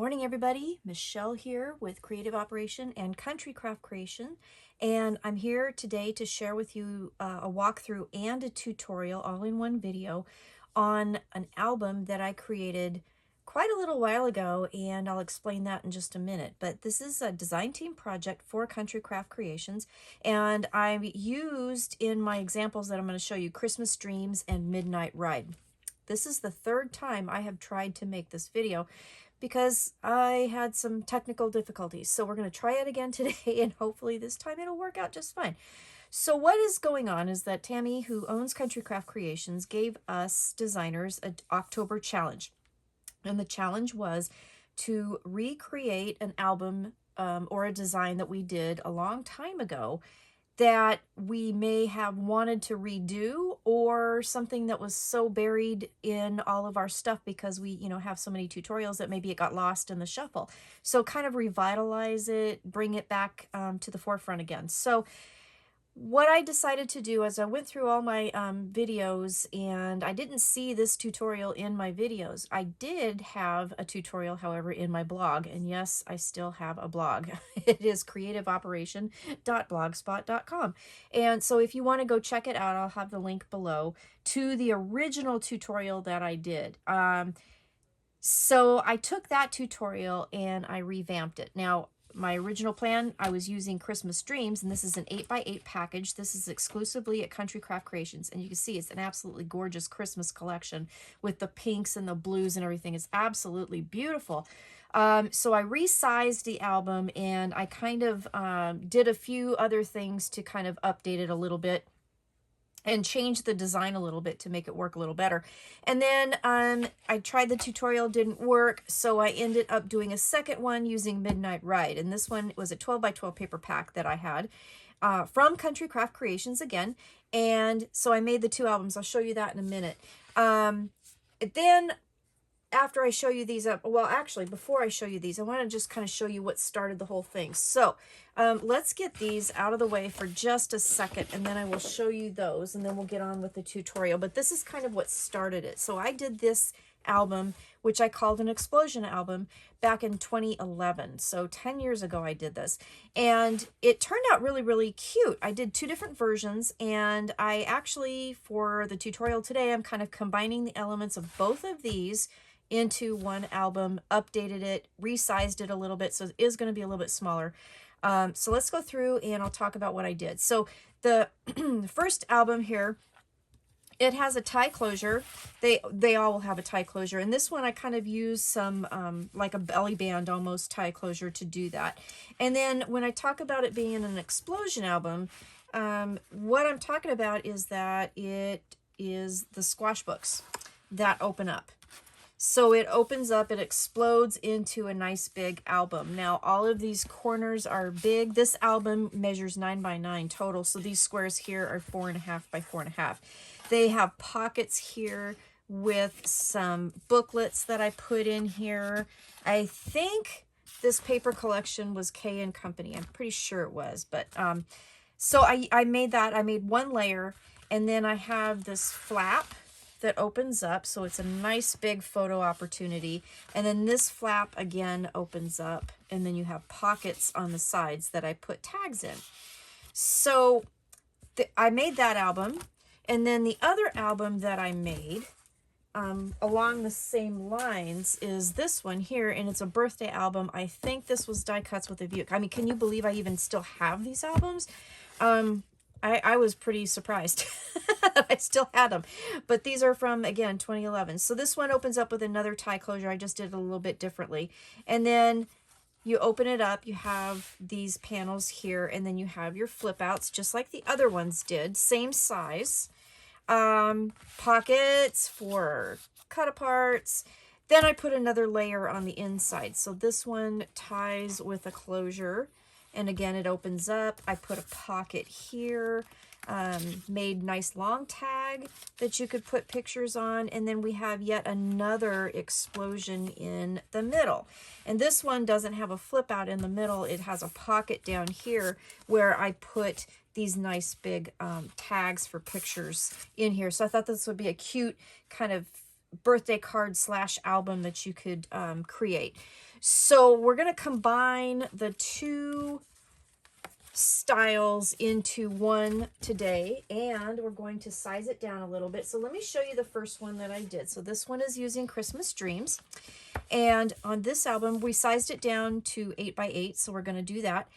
morning, everybody. Michelle here with Creative Operation and Country Craft Creation. And I'm here today to share with you a walkthrough and a tutorial all in one video on an album that I created quite a little while ago, and I'll explain that in just a minute. But this is a design team project for Country Craft Creations, and I used in my examples that I'm going to show you Christmas Dreams and Midnight Ride. This is the third time I have tried to make this video because I had some technical difficulties. So we're going to try it again today, and hopefully this time it'll work out just fine. So what is going on is that Tammy, who owns Country Craft Creations, gave us designers an October challenge. And the challenge was to recreate an album or a design that we did a long time ago that we may have wanted to redo, or something that was so buried in all of our stuff because we, have so many tutorials that maybe it got lost in the shuffle. So kind of revitalize it, bring it back to the forefront again. So what I decided to do is I went through all my videos, and I didn't see this tutorial in my videos. I did have a tutorial, however, in my blog, and yes, I still have a blog. It is creativeoperation.blogspot.com. And so if you want to go check it out, I'll have the link below to the original tutorial that I did. So I took that tutorial and I revamped it. Now, my original plan, I was using Christmas Dreams, and this is an 8x8 package. This is exclusively at Country Craft Creations, and you can see it's an absolutely gorgeous Christmas collection with the pinks and the blues and everything. It's absolutely beautiful. So I resized the album, and I kind of did a few other things to kind of update it a little bit and change the design a little bit to make it work a little better. And then I tried the tutorial, didn't work, so I ended up doing a second one using Midnight Ride. And this one was a 12x12 paper pack that I had from Country Craft Creations again. And so I made the two albums. I'll show you that in a minute. Then after I show you these up, well, actually, before I show you these, I want to just kind of show you what started the whole thing. So let's get these out of the way for just a second, and then I will show you those, and then we'll get on with the tutorial. But this is kind of what started it. So I did this album, which I called an explosion album, back in 2011. So 10 years ago I did this, and it turned out really, really cute. I did two different versions, and I actually, for the tutorial today, I'm kind of combining the elements of both of these into one album, updated it, resized it a little bit, so it is going to be a little bit smaller. So let's go through and I'll talk about what I did. So the first album here, it has a tie closure. They all will have a tie closure, and this one I kind of use some like a belly band almost tie closure to do that. And then when I talk about it being an explosion album, what I'm talking about is that it is the squash books that open up. So it opens up, it explodes into a nice big album. Now, all of these corners are big. This album measures 9x9 total, so these squares here are 4.5 by 4.5. They have pockets here with some booklets that I put in here. I think this paper collection was K & Company. I'm pretty sure it was, but so I made that. I made one layer, and then I have this flap that opens up, so it's a nice big photo opportunity. And then this flap again opens up, and then you have pockets on the sides that I put tags in. So I made that album, and then the other album that I made along the same lines is this one here, and it's a birthday album. I think this was die cuts with a view. I mean, can you believe I even still have these albums? I was pretty surprised I still had them, but these are from, again, 2011. So this one opens up with another tie closure. I just did it a little bit differently. And then you open it up, you have these panels here, and then you have your flip outs, just like the other ones did, same size. Pockets for cut aparts. Then I put another layer on the inside. So this one ties with a closure. And again, it opens up. I put a pocket here, made nice long tag that you could put pictures on. And then we have yet another explosion in the middle. And this one doesn't have a flip out in the middle. It has a pocket down here where I put these nice big tags for pictures in here. So I thought this would be a cute kind of birthday card / album that you could create. So we're going to combine the two styles into one today, and we're going to size it down a little bit. So let me show you the first one that I did. So this one is using Christmas Dreams, and on this album we sized it down to 8 by 8, so we're going to do that.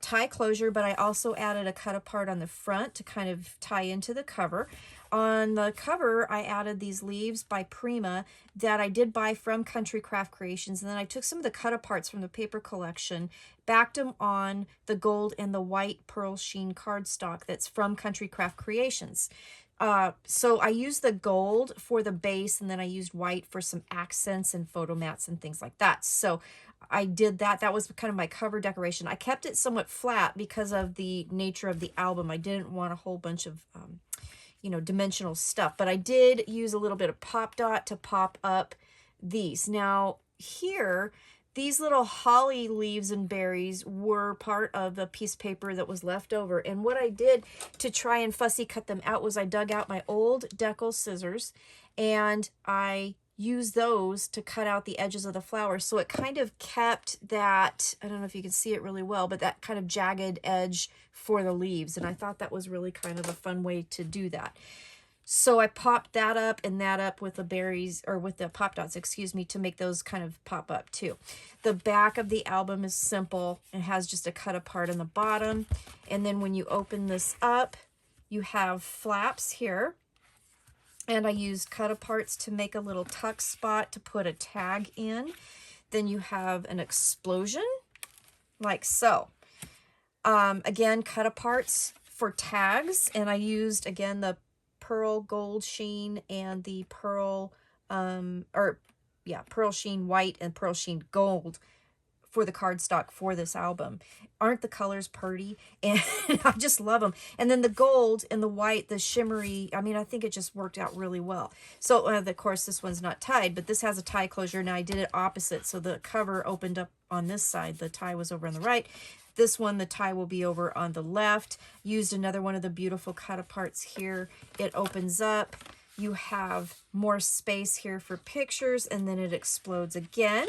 Tie closure, but I also added a cut apart on the front to kind of tie into the cover. On the cover, I added these leaves by Prima that I did buy from Country Craft Creations, and then I took some of the cut aparts from the paper collection, backed them on the gold and the white pearl sheen cardstock that's from Country Craft Creations. So I used the gold for the base, and then I used white for some accents and photo mats and things like that. So I did that. That was kind of my cover decoration. I kept it somewhat flat because of the nature of the album. I didn't want a whole bunch of you know, dimensional stuff, but I did use a little bit of pop dot to pop up these. Now here, these little holly leaves and berries were part of the piece of paper that was left over. And what I did to try and fussy cut them out was I dug out my old decal scissors and I used those to cut out the edges of the flowers. So it kind of kept that, I don't know if you can see it really well, but that kind of jagged edge for the leaves. And I thought that was really kind of a fun way to do that. So I popped that up and that up with the berries, or with the pop dots, excuse me, to make those kind of pop up too. The back of the album is simple. It has just a cut apart on the bottom. And then when you open this up, you have flaps here. And I used cut aparts to make a little tuck spot to put a tag in. Then you have an explosion, like so. Again, cut aparts for tags. And I used, again, the pearl gold sheen and the pearl, pearl sheen white and pearl sheen gold for the cardstock for this album. Aren't the colors pretty? And I just love them. And then the gold and the white, the shimmery, I mean, I think it just worked out really well. So, of course, this one's not tied, but this has a tie closure. Now, I did it opposite, so the cover opened up on this side. The tie was over on the right. This one, the tie will be over on the left. Used another one of the beautiful cut aparts here. It opens up. You have more space here for pictures, and then it explodes again.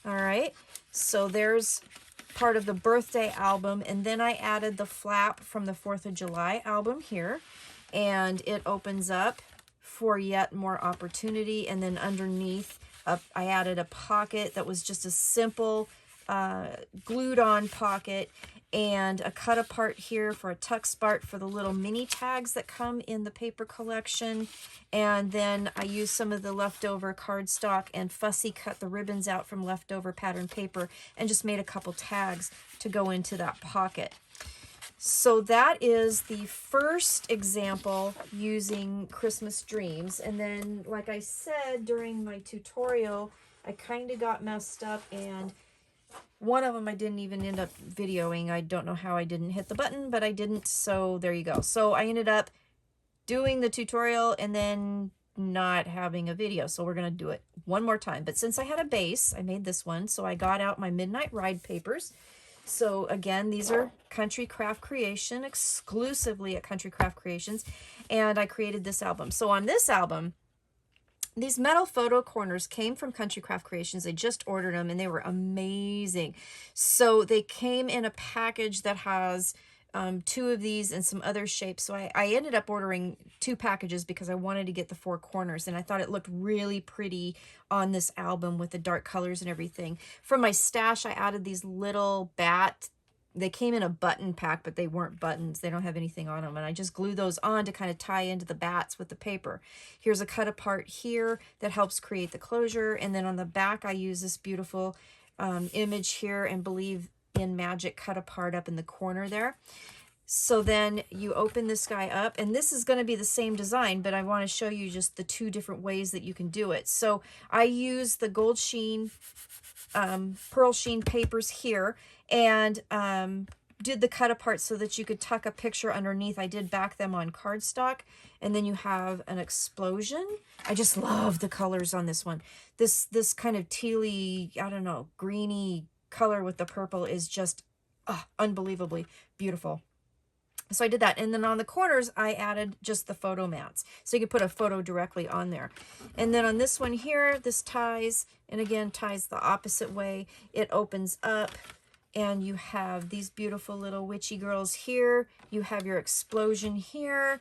All right. So there's part of the birthday album, and then I added the flap from the 4th of July album here, and it opens up for yet more opportunity. And then underneath, I added a pocket that was just a simple glued on pocket, and a cut apart here for a tuck spot for the little mini tags that come in the paper collection. And then I used some of the leftover cardstock and fussy cut the ribbons out from leftover pattern paper and just made a couple tags to go into that pocket. So that is the first example using Christmas Dreams. And then, like I said during my tutorial, I kind of got messed up, and one of them I didn't even end up videoing. I don't know how I didn't hit the button, but I didn't, so there you go. So I ended up doing the tutorial and then not having a video, so we're going to do it one more time. But since I had a base, I made this one, so I got out my Midnight Ride papers. So again, these are Country Craft Creation, exclusively at Country Craft Creations, and I created this album. So on this album, these metal photo corners came from Country Craft Creations. I just ordered them, and they were amazing. So they came in a package that has 2 of these and some other shapes. So I ended up ordering 2 packages because I wanted to get the 4 corners, and I thought it looked really pretty on this album with the dark colors and everything. From my stash, I added these little they came in a button pack, but they weren't buttons. They don't have anything on them. And I just glue those on to kind of tie into the bats with the paper. Here's a cut apart here that helps create the closure. And then on the back, I use this beautiful image here and Believe in Magic cut apart up in the corner there. So then you open this guy up, and this is going to be the same design, but I want to show you just the 2 different ways that you can do it. So I use the gold sheen, pearl sheen papers here, and did the cut apart so that you could tuck a picture underneath. I did back them on cardstock, and then you have an explosion. I just love the colors on this one. This kind of tealy, I don't know, greeny color with the purple is just unbelievably beautiful. So I did that. And then on the corners, I added just the photo mats. So you can put a photo directly on there. And then on this one here, this ties, and again, ties the opposite way. It opens up, and you have these beautiful little witchy girls here. You have your explosion here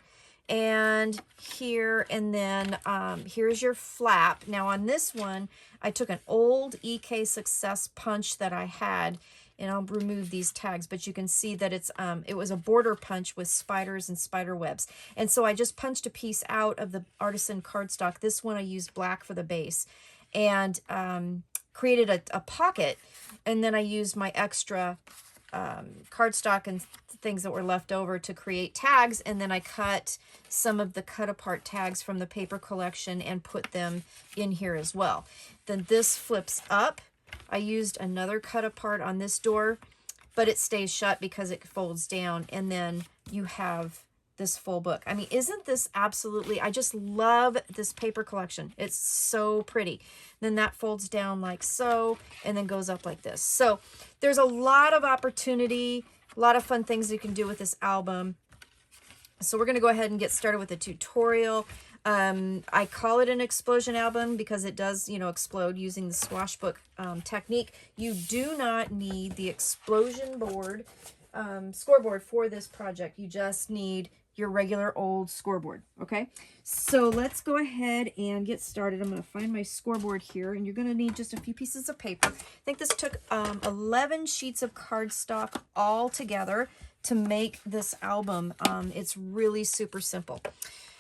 and here, and then here's your flap. Now on this one, I took an old EK Success punch that I had, and I'll remove these tags, but you can see that it's it was a border punch with spiders and spider webs. And so I just punched a piece out of the artisan cardstock. This one I used black for the base, and created a pocket, and then I used my extra cardstock and things that were left over to create tags, and then I cut some of the cut apart tags from the paper collection and put them in here as well. Then this flips up. I used another cut apart on this door, but it stays shut because it folds down, and then you have this full book. I mean, isn't this absolutely, I just love this paper collection. It's so pretty. Then that folds down like so, and then goes up like this. So there's a lot of opportunity, a lot of fun things you can do with this album. So we're going to go ahead and get started with the tutorial. I call it an explosion album because it does, you know, explode using the squash book technique. You do not need the explosion board, scoreboard for this project. You just need your regular old scoreboard. Okay, so let's go ahead and get started. I'm going to find my scoreboard here, and you're going to need just a few pieces of paper. I think this took 11 sheets of cardstock all together to make this album. It's really super simple.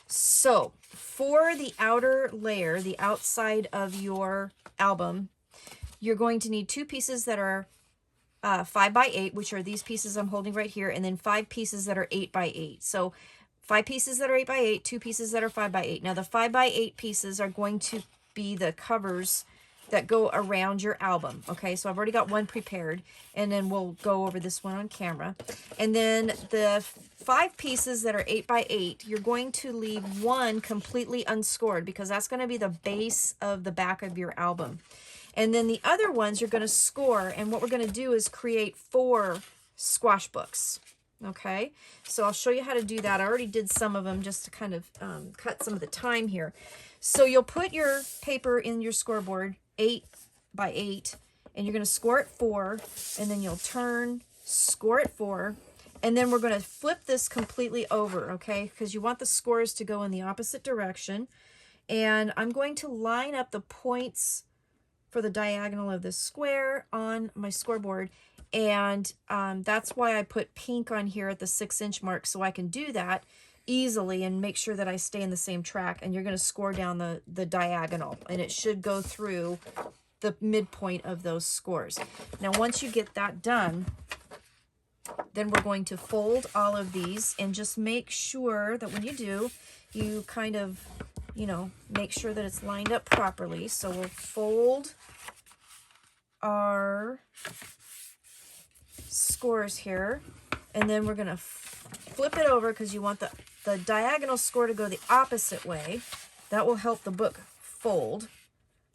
So for the outer layer, the outside of your album, you're going to need 2 pieces that are 5 by 8, which are these pieces I'm holding right here, and then 5 pieces that are 8 by 8. So 5 pieces that are 8 by 8, 2 pieces that are 5 by 8. Now the 5 by 8 pieces are going to be the covers that go around your album. Okay, so I've already got one prepared, and then we'll go over this one on camera. And then the 5 pieces that are 8 by 8, you're going to leave one completely unscored because that's going to be the base of the back of your album. And then the other ones you're going to score, and what we're going to do is create 4 squash books. Okay, so I'll show you how to do that. I already did some of them just to kind of cut some of the time here. So you'll put your paper in your scoreboard, 8 by 8, and you're going to score it 4, and then you'll turn, score it 4, and then we're going to flip this completely over, okay, because you want the scores to go in the opposite direction. And I'm going to line up the points for the diagonal of this square on my scoreboard, and that's why I put pink on here at the 6-inch mark, so I can do that easily and make sure that I stay in the same track. And you're going to score down the diagonal, and it should go through the midpoint of those scores. Now once you get that done, then we're going to fold all of these, and just make sure that when you do, you kind of, you know, make sure that it's lined up properly. So we'll fold our scores here, and then we're going to flip it over because you want the diagonal score to go the opposite way. That will help the book fold.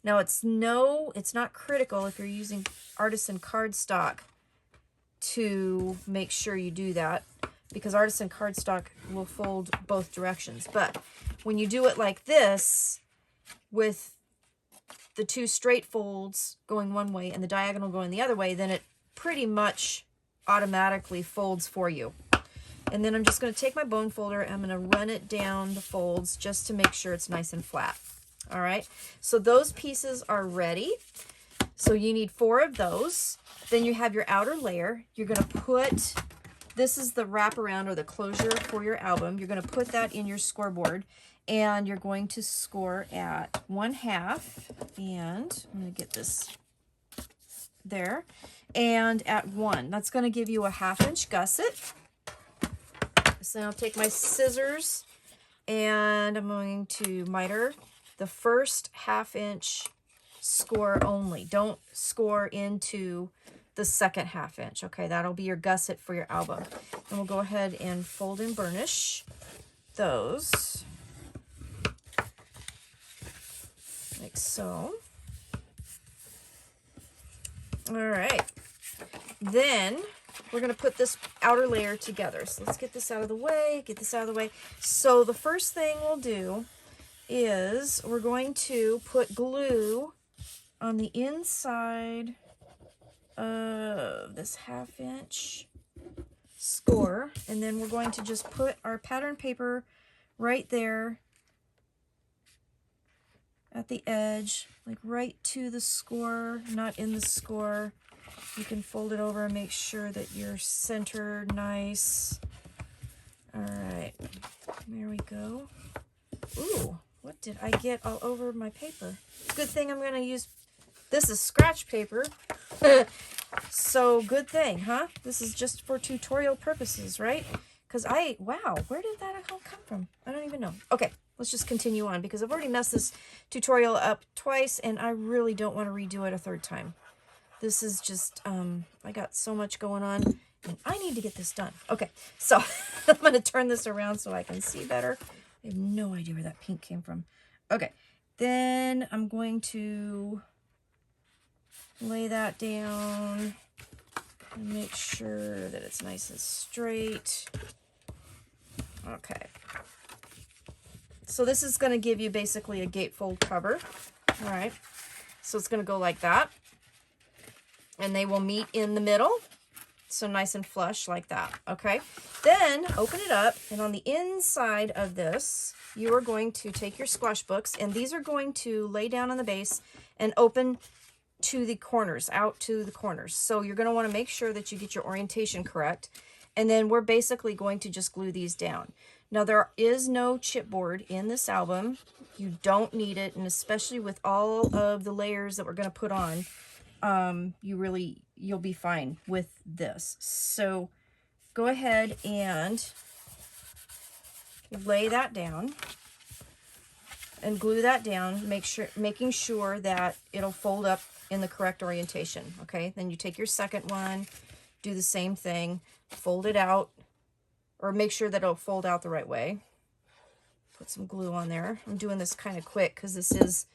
Now it's not critical if you're using artisan cardstock to make sure you do that, because artisan cardstock will fold both directions. But when you do it like this, with the 2 straight folds going one way and the diagonal going the other way, then it pretty much automatically folds for you. And then I'm just going to take my bone folder and I'm going to run it down the folds just to make sure it's nice and flat. All right, so those pieces are ready. So you need 4 of those. Then you have your outer layer. You're going to put, this is the wraparound or the closure for your album. You're going to put that in your scoreboard, and you're going to score at 1/2. And I'm going to get this there. And at 1. That's going to give you a 1/2-inch gusset. So I'll take my scissors, and I'm going to miter the first 1/2-inch score only. Don't score into the second 1/2-inch. Okay, that'll be your gusset for your album. And we'll go ahead and fold and burnish those like so. All right, then we're going to put this outer layer together. So let's get this out of the way, So the first thing we'll do is we're going to put glue on the inside of this 1/2 inch score, and then we're going to just put our pattern paper right there at the edge, like right to the score, not in the score. You can fold it over and make sure that you're centered nice. All right, there we go. Ooh, what did I get all over my paper? Good thing I'm gonna use, this is scratch paper. So good thing, huh? This is just for tutorial purposes, right? Because wow, where did that all come from? I don't even know. Okay, let's just continue on because I've already messed this tutorial up twice and I really don't want to redo it a 3rd time. This is just, I got so much going on and I need to get this done. Okay, so I'm going to turn this around so I can see better. I have no idea where that pink came from. Okay, then I'm going to lay that down and make sure that it's nice and straight. Okay. So this is going to give you basically a gatefold cover. All right. So it's going to go like that. And they will meet in the middle. So nice and flush like that. Okay. Then open it up. And on the inside of this, you are going to take your squash books. And these are going to lay down on the base and open to the corners, out to the corners. So you're going to want to make sure that you get your orientation correct. And then we're basically going to just glue these down. Now there is no chipboard in this album. You don't need it. And especially with all of the layers that we're going to put on, you'll be fine with this. So go ahead and lay that down and glue that down, making sure that it'll fold up in the correct orientation. Okay, then you take your second one, do the same thing, fold it out, or make sure that it'll fold out the right way. Put some glue on there. I'm doing this kind of quick because this is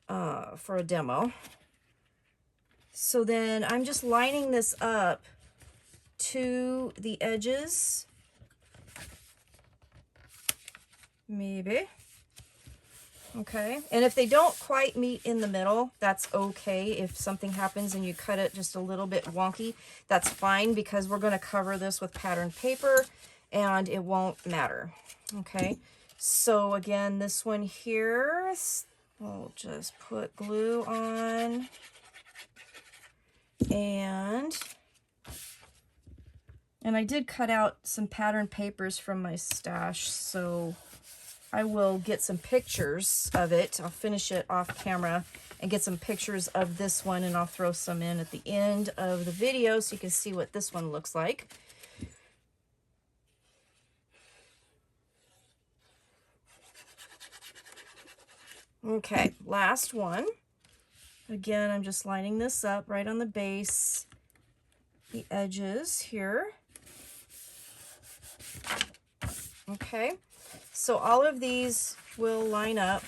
for a demo. So then I'm just lining this up to the edges, maybe. Okay, and if they don't quite meet in the middle, that's okay. If something happens and you cut it just a little bit wonky, that's fine because we're going to cover this with pattern paper and it won't matter. Okay, so again, this one here, we'll just put glue on and I did cut out some pattern papers from my stash, so I will get some pictures of it. I'll finish it off camera and get some pictures of this one, and I'll throw some in at the end of the video so you can see what this one looks like. Okay, last one. Again, I'm just lining this up right on the base, the edges here. Okay. So all of these will line up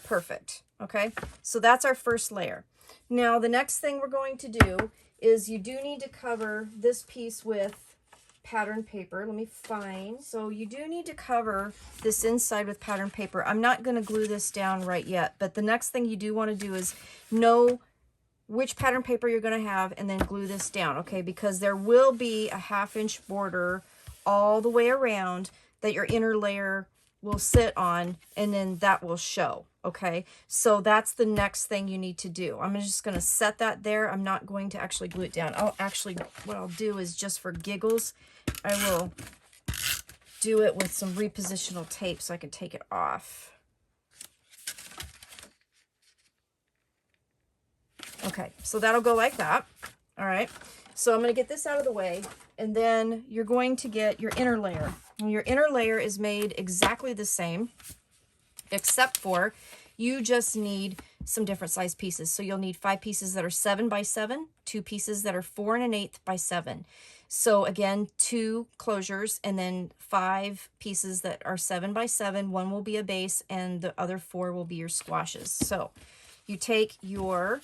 perfect, okay? So that's our first layer. Now, the next thing we're going to do is you do need to cover this piece with pattern paper. Let me find. So you do need to cover this inside with pattern paper. I'm not going to glue this down right yet, but the next thing you do want to do is know which pattern paper you're going to have and then glue this down, okay? Because there will be a 1/2 inch border all the way around that your inner layer will sit on, and then that will show, okay? So that's the next thing you need to do. I'm just going to set that there. I'm not going to actually glue it down. What I'll do is, just for giggles, I will do it with some repositional tape so I can take it off. Okay, so that'll go like that. All right, so I'm going to get this out of the way, and then you're going to get your inner layer. And your inner layer is made exactly the same, except for you just need some different size pieces. So you'll need 5 pieces that are 7 by 7, 2 pieces that are 4 1/8 by 7. So again, 2 closures, and then 5 pieces that are 7 by 7. 1 will be a base, and the other 4 will be your squashes. So you take your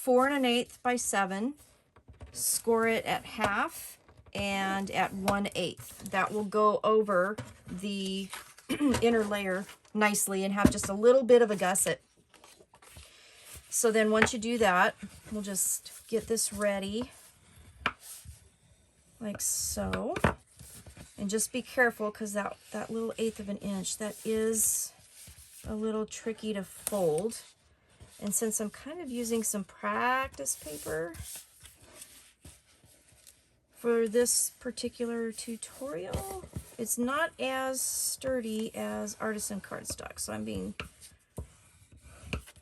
4 1/8 by 7, score it at half and at 1/8. That will go over the inner layer nicely and have just a little bit of a gusset. So then once you do that, we'll just get this ready like so. And just be careful, because that little 1/8 of an inch, that is a little tricky to fold. And since I'm kind of using some practice paper for this particular tutorial, it's not as sturdy as artisan cardstock. So I'm being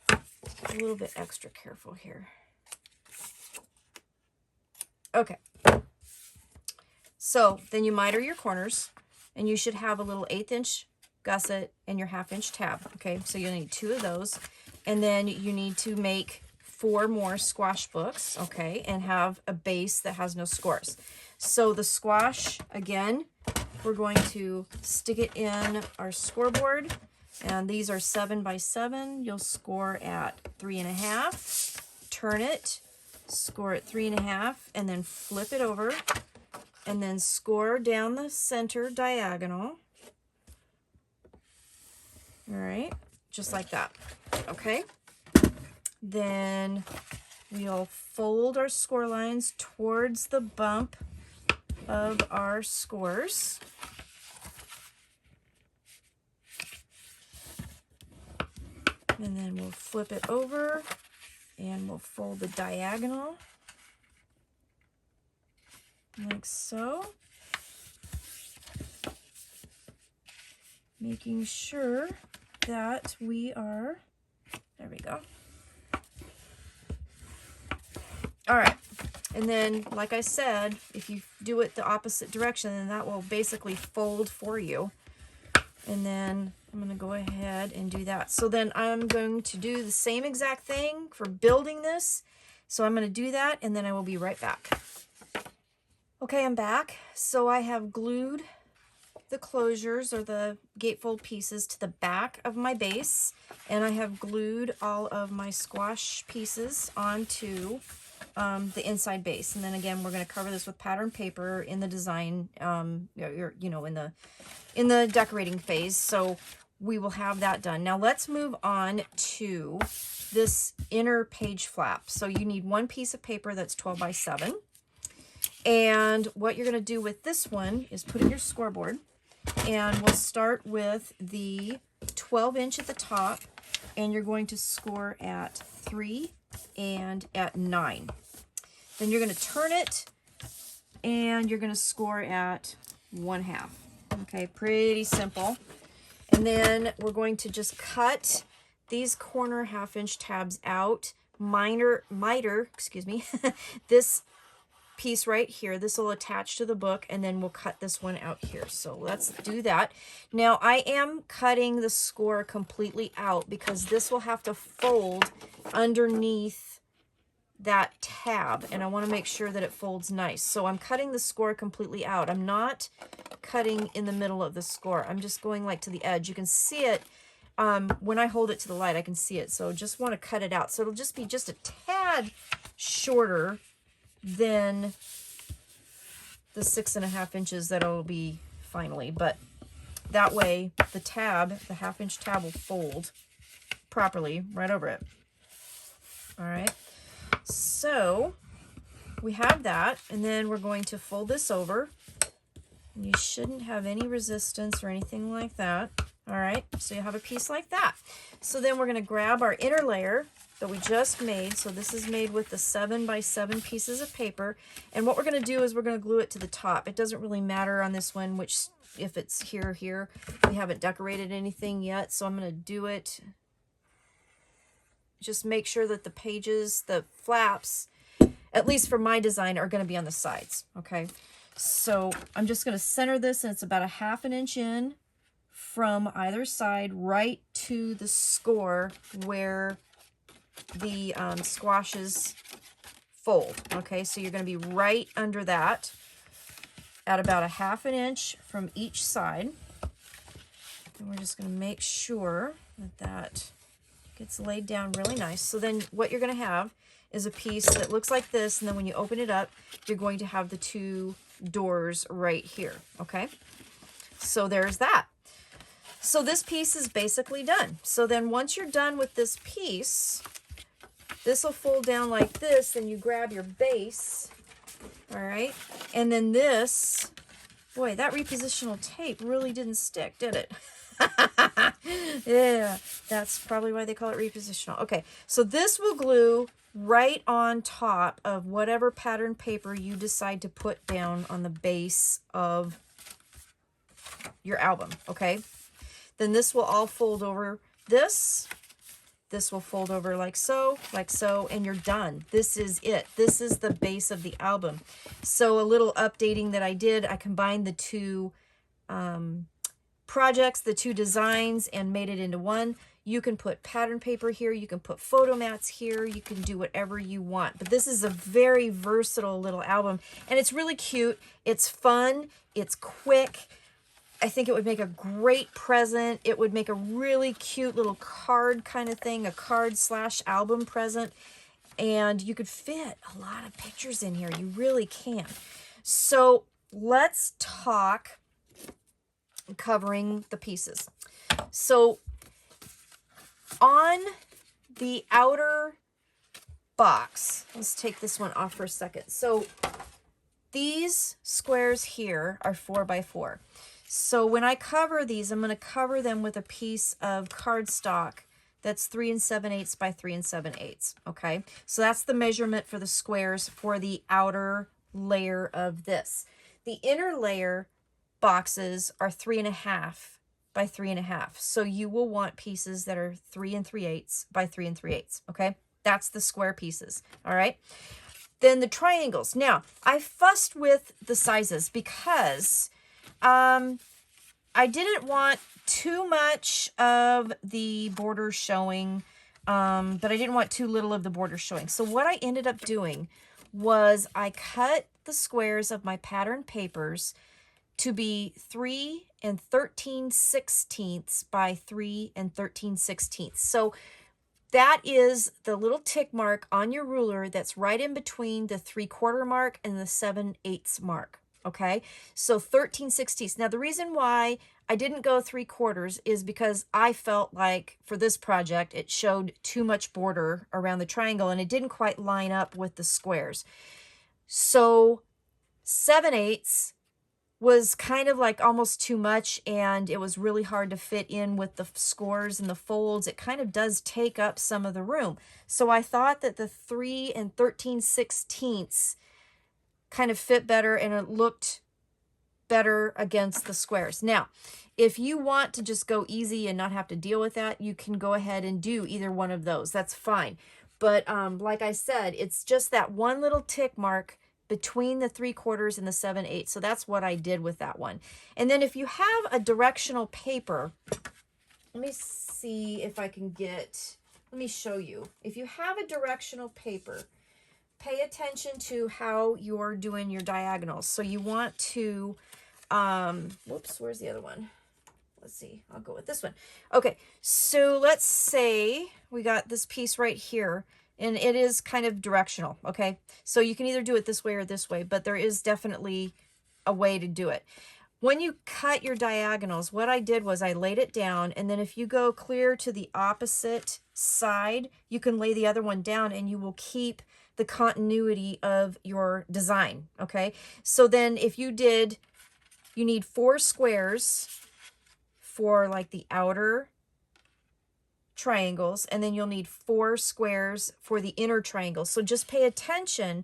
a little bit extra careful here. Okay. So then you miter your corners, and you should have a little 1/8 inch gusset and your 1/2 inch tab. Okay, so you'll need 2 of those. And then you need to make 4 more squash books, okay, and have a base that has no scores. So the squash, again, we're going to stick it in our scoreboard, and these are 7 by 7. You'll score at 3 1/2, turn it, score at 3 1/2, and then flip it over, and then score down the center diagonal. All right, just like that. Okay, then we'll fold our score lines towards the bump of our scores. And then we'll flip it over and we'll fold the diagonal like so, making sure that we are, there we go. All right, and then like I said, if you do it the opposite direction, then that will basically fold for you. And then I'm going to go ahead and do that. So then I'm going to do the same exact thing for building this. So I'm going to do that, and then I will be right back. Okay, I'm back. So I have glued the closures, or the gatefold pieces, to the back of my base, and I have glued all of my squash pieces onto the inside base. And then again, we're going to cover this with pattern paper in the design, in the decorating phase. So we will have that done. Now let's move on to this inner page flap. So you need 1 piece of paper that's 12 by 7. And what you're going to do with this one is put in your scoreboard, and we'll start with the 12 inch at the top, and you're going to score at 3 and at 9. Then you're going to turn it, and you're going to score at 1/2. Okay, pretty simple. And then we're going to just cut these corner 1/2 inch tabs out, miter, excuse me, this piece right here. This will attach to the book, and then we'll cut this one out here. So let's do that. Now I am cutting the score completely out because this will have to fold underneath that tab, and I want to make sure that it folds nice. So I'm cutting the score completely out. I'm not cutting in the middle of the score. I'm just going like to the edge. You can see it when I hold it to the light. I can see it. So just want to cut it out. So it'll just be just a tad shorter than the 6 1/2 inches that it'll be finally, but that way the tab, the 1/2 inch tab, will fold properly right over it. All right, so we have that, and then we're going to fold this over. You shouldn't have any resistance or anything like that. All right, so you have a piece like that. So then we're going to grab our inner layer that we just made. So this is made with the 7 by 7 pieces of paper. And what we're going to do is we're going to glue it to the top. It doesn't really matter on this one which, if it's here or here. We haven't decorated anything yet, so I'm going to do it. Just make sure that the pages, the flaps, at least for my design, are going to be on the sides. Okay, so I'm just going to center this, and it's about a 1/2 inch in from either side right to the score where the squashes fold. Okay, so you're going to be right under that at about a 1/2 inch from each side. And we're just going to make sure that that gets laid down really nice. So then what you're going to have is a piece that looks like this, and then when you open it up, you're going to have the two doors right here, okay? So there's that. So this piece is basically done. So then once you're done with this piece, this will fold down like this, then you grab your base, all right? And then this, boy, that repositional tape really didn't stick, did it? Yeah, that's probably why they call it repositional. Okay, so this will glue right on top of whatever pattern paper you decide to put down on the base of your album, okay? Then this will all fold over this. This will fold over like so, and you're done. This is it. This is the base of the album. So a little updating that I did, I combined the two projects, the two designs, and made it into one. You can put pattern paper here, you can put photo mats here, you can do whatever you want. But this is a very versatile little album, and it's really cute. It's fun, it's quick. I think it would make a great present. It would make a really cute little card kind of thing, a card / album present. And you could fit a lot of pictures in here. You really can. So let's talk covering the pieces. So on the outer box, let's take this one off for a second. So these squares here are 4 by 4. So when I cover these, I'm going to cover them with a piece of cardstock that's 3 7/8 by 3 7/8. Okay, so that's the measurement for the squares for the outer layer of this. The inner layer boxes are 3 1/2 by 3 1/2. So you will want pieces that are 3 3/8 by 3 3/8. Okay, that's the square pieces. All right. Then the triangles. Now I fussed with the sizes because I didn't want too much of the border showing, but I didn't want too little of the border showing. So what I ended up doing was I cut the squares of my pattern papers to be 3 13/16 by 3 13/16. So that is the little tick mark on your ruler that's right in between the 3/4 mark and the 7/8 mark. Okay, so 13/16. Now the reason why I didn't go 3/4 is because I felt like for this project it showed too much border around the triangle and it didn't quite line up with the squares. So 7/8 was kind of like almost too much, and it was really hard to fit in with the scores and the folds. It kind of does take up some of the room. So I thought that the 3 13/16 kind of fit better and it looked better against the squares. Now, if you want to just go easy and not have to deal with that, you can go ahead and do either one of those. That's fine. But like I said, it's just that one little tick mark between the 3/4 and the 7/8. So that's what I did with that one. And then if you have a directional paper, let me see if I can let me show you. If you have a directional paper, pay attention to how you're doing your diagonals. So you want to, whoops, where's the other one? Let's see, I'll go with this one. Okay, so let's say we got this piece right here, and it is kind of directional, okay? So you can either do it this way or this way, but there is definitely a way to do it. When you cut your diagonals, what I did was I laid it down, and then if you go clear to the opposite side, you can lay the other one down and you will keep the continuity of your design, okay? So then if you need 4 squares for like the outer triangles, and then you'll need 4 squares for the inner triangles. So just pay attention.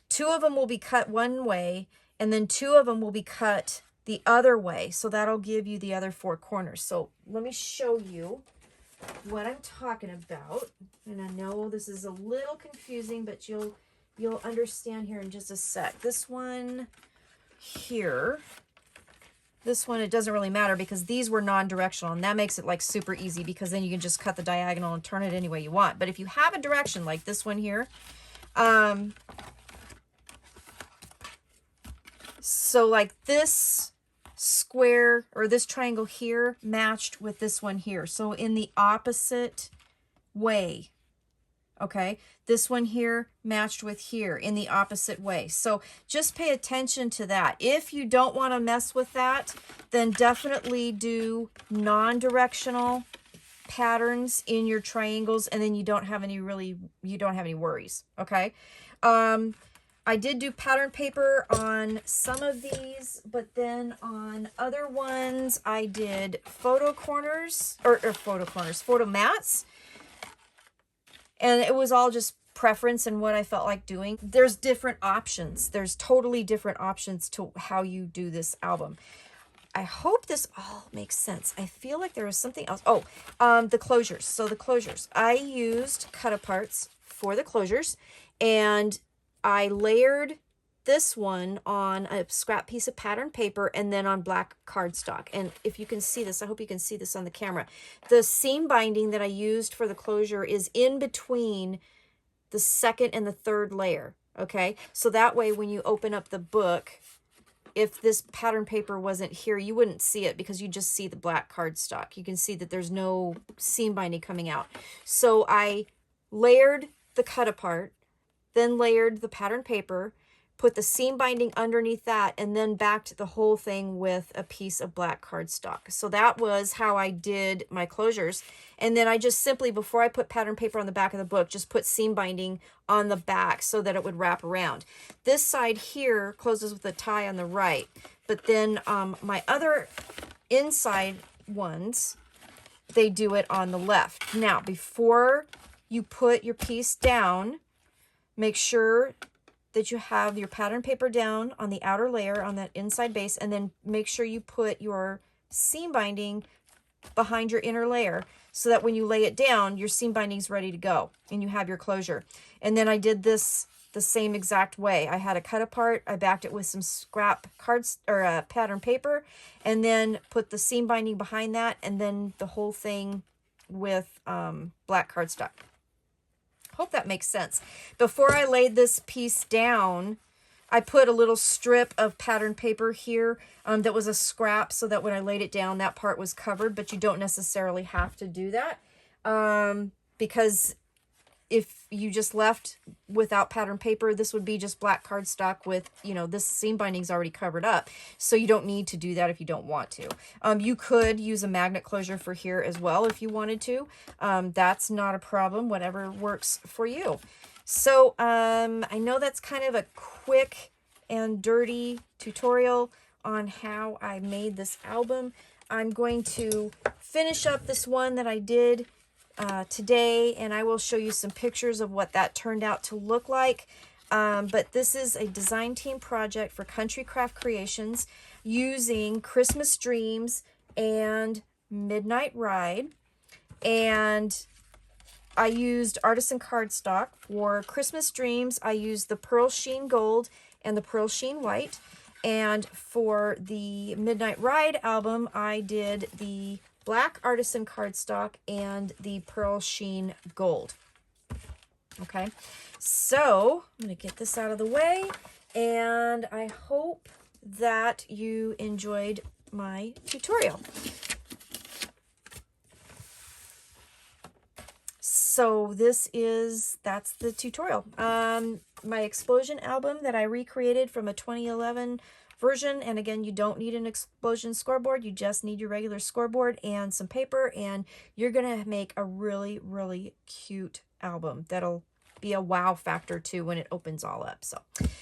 2 of them will be cut one way, and then 2 of them will be cut the other way. So that'll give you the other 4 corners. So let me show you what I'm talking about. And I know this is a little confusing, but you'll understand here in just a sec. This one here, this one, it doesn't really matter because these were non-directional, and that makes it like super easy because then you can just cut the diagonal and turn it any way you want. But if you have a direction like this one here, so like this square or this triangle here matched with this one here. So in the opposite way. Okay, this one here matched with here in the opposite way. So just pay attention to that. If you don't want to mess with that, then definitely do non-directional patterns in your triangles, and then you don't have any worries. Okay. I did do pattern paper on some of these, but then on other ones I did photo mats. And it was all just preference and what I felt like doing. There's different options. There's totally different options to how you do this album. I hope this all makes sense. I feel like there was something else. Oh, the closures. So the closures. I used cut-aparts for the closures, and I layered this one on a scrap piece of pattern paper and then on black cardstock. And if you can see this, I hope you can see this on the camera. The seam binding that I used for the closure is in between the second and the third layer. Okay, so that way when you open up the book, if this pattern paper wasn't here, you wouldn't see it because you just see the black cardstock. You can see that there's no seam binding coming out. So I layered the cut apart, then layered the pattern paper, put the seam binding underneath that, and then backed the whole thing with a piece of black cardstock. So that was how I did my closures. And then I just simply, before I put pattern paper on the back of the book, just put seam binding on the back so that it would wrap around. This side here closes with a tie on the right, but then my other inside ones, they do it on the left. Now, before you put your piece down, make sure that you have your pattern paper down on the outer layer on that inside base, and then make sure you put your seam binding behind your inner layer so that when you lay it down, your seam binding's ready to go and you have your closure. And then I did this the same exact way. I had a cut apart, I backed it with some scrap cards or pattern paper, and then put the seam binding behind that, and then the whole thing with black cardstock. Hope that makes sense. Before I laid this piece down, I put a little strip of pattern paper here that was a scrap, so that when I laid it down, that part was covered, but you don't necessarily have to do that because if you just left without pattern paper, this would be just black cardstock with, you know, this seam binding's already covered up. So you don't need to do that if you don't want to. You could use a magnet closure for here as well if you wanted to. That's not a problem, whatever works for you. So I know that's kind of a quick and dirty tutorial on how I made this album. I'm going to finish up this one that I did today, and I will show you some pictures of what that turned out to look like. But this is a design team project for Country Craft Creations using Christmas Dreams and Midnight Ride. And I used artisan cardstock. For Christmas Dreams, I used the Pearl Sheen Gold and the Pearl Sheen White. And for the Midnight Ride album, I did the black artisan cardstock and the Pearl Sheen Gold. Okay, so I'm going to get this out of the way, and I hope that you enjoyed my tutorial. So that's the tutorial. My explosion album that I recreated from a 2011 version, and again, you don't need an explosion scoreboard, you just need your regular scoreboard and some paper, and you're gonna make a really, really cute album that'll be a wow factor too when it opens all up. So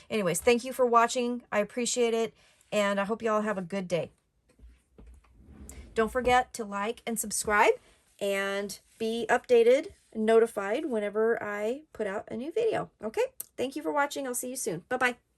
anyways, thank you for watching. I appreciate it, and I hope you all have a good day. Don't forget to like and subscribe and be updated and notified whenever I put out a new video. Okay, thank you for watching. I'll see you soon. Bye-bye.